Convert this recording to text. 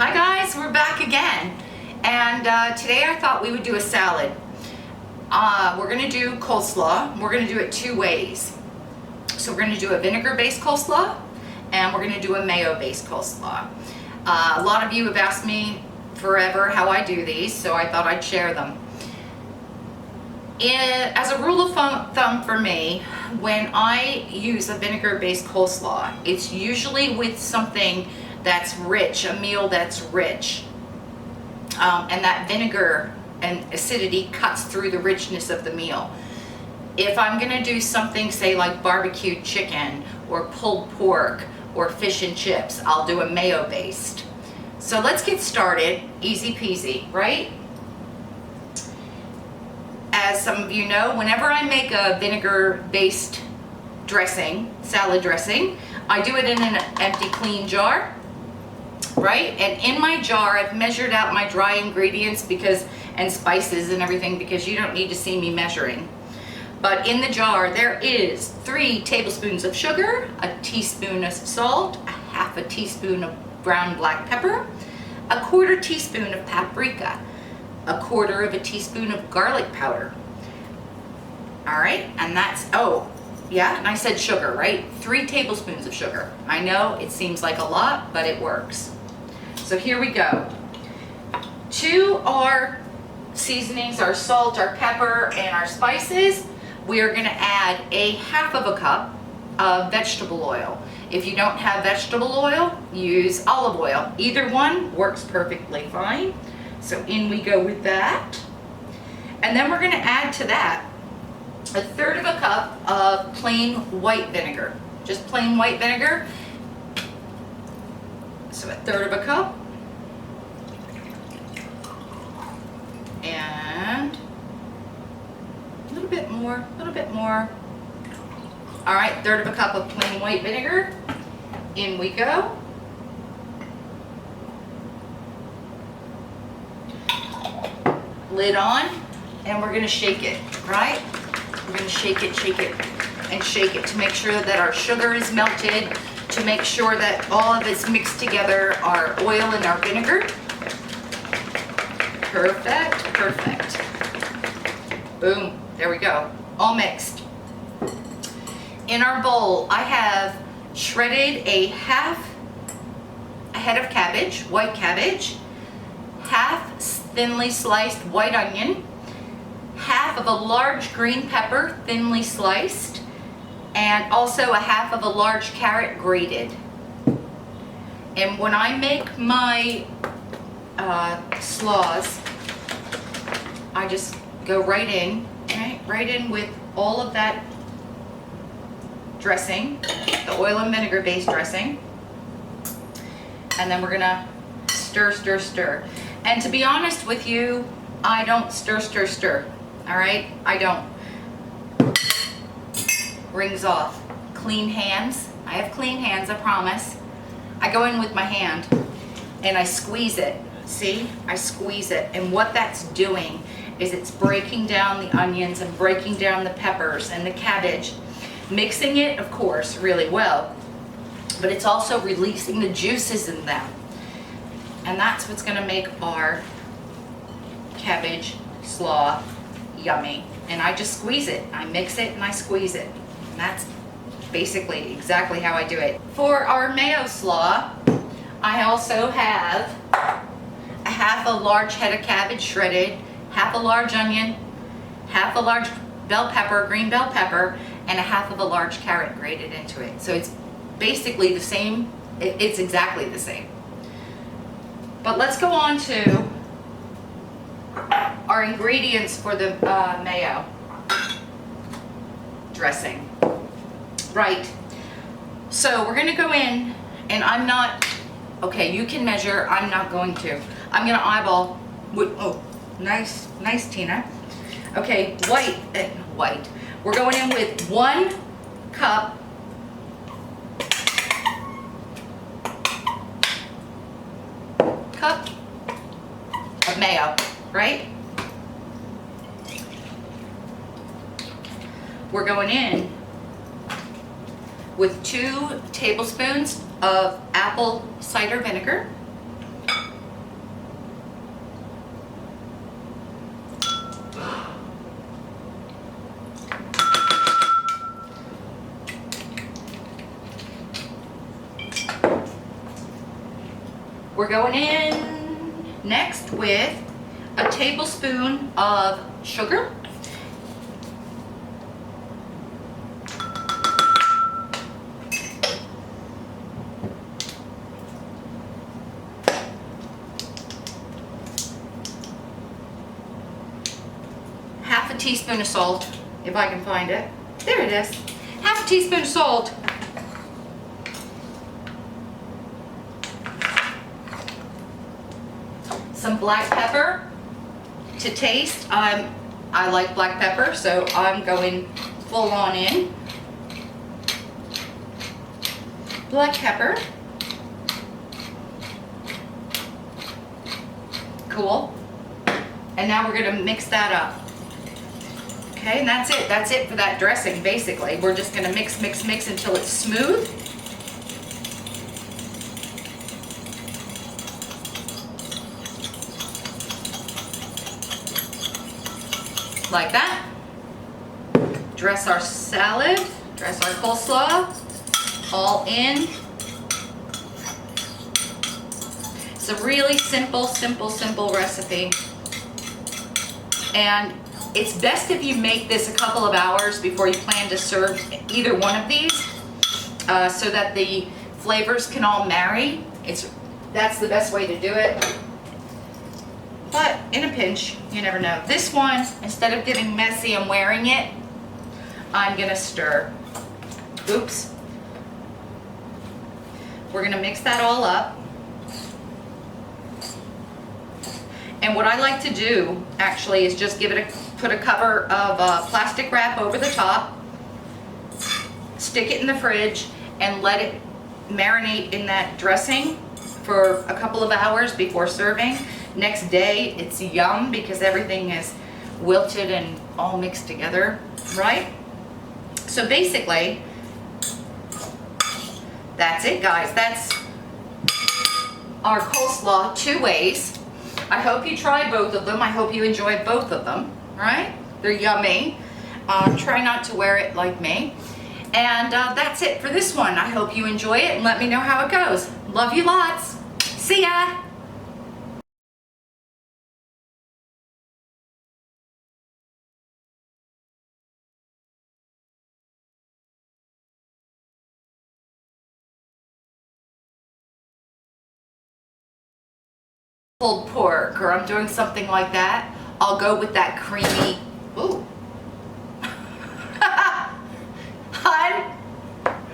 Hi guys, we're back again, and today I thought we would do a salad. We're going to do coleslaw. We're going to do it two ways. So we're going to do a vinegar-based coleslaw, and we're going to do a mayo-based coleslaw. A lot of you have asked me forever how I do these, so I thought I'd share them. As a rule of thumb for me, when I use a vinegar-based coleslaw, it's usually with something that's rich, a meal that's rich, and that vinegar and acidity cuts through the richness of the meal. If I'm gonna do something, say like barbecued chicken or pulled pork or fish and chips, I'll do a mayo based. So let's get started. Easy peasy, right? As some of you know, whenever I make a vinegar based dressing, salad dressing, I do it in an empty clean jar, right? And in my jar, I've measured out my dry ingredients and spices and everything, because you don't need to see me measuring. But in the jar, there is 3 tablespoons of sugar, a teaspoon of salt, a half a teaspoon of ground black pepper, a 1/4 teaspoon of paprika, a 1/4 teaspoon of garlic powder. All right, and that's, oh, yeah, and I said sugar, right? 3 tablespoons of sugar. I know it seems like a lot, but it works. So here we go. To our seasonings, our salt, our pepper, and our spices, we are gonna add a 1/2 cup of vegetable oil. If you don't have vegetable oil, use olive oil. Either one works perfectly fine. So in we go with that. And then we're gonna add to that a 1/3 cup of plain white vinegar. Just plain white vinegar. So a 1/3 cup. And a little bit more, a little bit more. All right, 1/3 cup of plain white vinegar. In we go. Lid on, and we're gonna shake it, right? We're gonna shake it, and shake it to make sure that our sugar is melted, to make sure that all of it's mixed together, our oil and our vinegar. Perfect, perfect. Boom, there we go, all mixed. In our bowl, I have shredded a half a head of cabbage, white cabbage, half thinly sliced white onion, half of a large green pepper, thinly sliced, and also a half of a large carrot, grated. And when I make my slaws, I just go right in with all of that dressing, the oil and vinegar based dressing, and then we're gonna stir, stir, stir. And to be honest with you, I don't stir, stir, stir. All right, I don't. Rings off. Clean hands. I have clean hands, I promise. I go in with my hand and I squeeze it. See, I squeeze it. And what that's doing is it's breaking down the onions and breaking down the peppers and the cabbage. Mixing it, of course, really well, but it's also releasing the juices in them. And that's what's gonna make our cabbage slaw yummy. And I just squeeze it. I mix it and I squeeze it. And that's basically exactly how I do it. For our mayo slaw, I also have a half a large head of cabbage shredded, half a large onion, half a large bell pepper, green bell pepper, and a half of a large carrot grated into it. So it's basically the same, it's exactly the same. But let's go on to our ingredients for the mayo dressing. Right, so we're gonna go in, and I'm not, okay, you can measure, I'm not going to. I'm gonna eyeball, oh, nice, Tina. Okay, white. We're going in with 1 cup of mayo, right? We're going in with 2 tablespoons of apple cider vinegar, We're going in next with a tablespoon of sugar. Half a teaspoon of salt, if I can find it. There it is. Half a teaspoon of salt. Some black pepper to taste. I like black pepper, so I'm going full on in. Black pepper. Cool. And now we're going to mix that up. Okay, and that's it. That's it for that dressing, basically. We're just going to mix, mix, mix until it's smooth. Like that. Dress our salad, dress our coleslaw, all in. It's a really simple, simple, simple recipe. And it's best if you make this a couple of hours before you plan to serve either one of these, so that the flavors can all marry. That's the best way to do it. But in a pinch, you never know. This one, instead of getting messy and wearing it, I'm gonna stir. Oops. We're gonna mix that all up. And what I like to do, actually, is just put a cover of plastic wrap over the top, stick it in the fridge, and let it marinate in that dressing for a couple of hours before serving. Next day, it's yum because everything is wilted and all mixed together, right? So basically, that's it, guys. That's our coleslaw 2 ways. I hope you try both of them. I hope you enjoy both of them, right? They're yummy. Try not to wear it like me. And that's it for this one. I hope you enjoy it and let me know how it goes. Love you lots. See ya. Pulled pork, or I'm doing something like that, I'll go with that creamy, ooh,